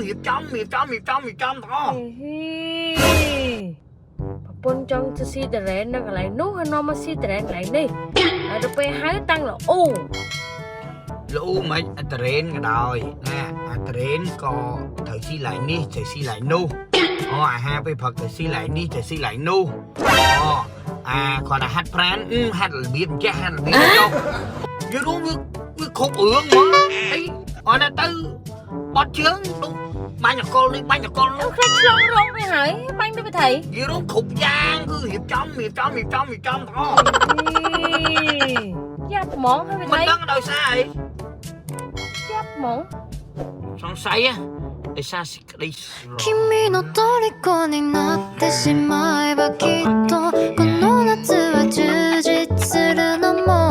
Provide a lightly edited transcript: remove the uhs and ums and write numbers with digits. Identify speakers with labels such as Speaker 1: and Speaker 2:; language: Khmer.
Speaker 1: រៀបចំថោ
Speaker 2: ប៉ុនចង់ទៅស៊ីតារ៉ែននៅកន្លែងនោះហើយនាំមកស៊ីតារ៉ែនកន្លែងនេះហើយទៅពេលហៅតាំងល្អ
Speaker 1: លូមិនអត្រេនក៏ដោយណាអត្រេនក៏ត្រូវស៊ីឡៃនេះត្រូវស៊ីឡៃនោះអូអាហារពេលព្រឹកទៅស៊ីឡៃនេះទៅស៊ីឡៃនោះអូគាត់ថាហាត់ប្រានហាត់របៀបចេះហាត់របៀបចុះយល់រួមវាគ្រប់រឿងមកអីអត់ទៅបត់ជើងទៅបាញ់អកលនេះបាញ់អកលនោះ
Speaker 2: ខ្លាចឆ្លងរោគទៅហើយបាញ់ទៅប្រថៃ
Speaker 1: យល់រួមគ្រប់យ៉ាងគឺរៀបចំថោ
Speaker 2: យ៉ាប់ហ្មងហើយ
Speaker 1: មិន
Speaker 2: ប្រថៃ
Speaker 1: ដឹងដោយសារអី
Speaker 2: យ៉ាប់ហ្មង
Speaker 1: សង្ស័យដោយសារសេចក្តីស្រឡាញ់
Speaker 3: 君の虜になってしまえばきっとこの夏は充実するのも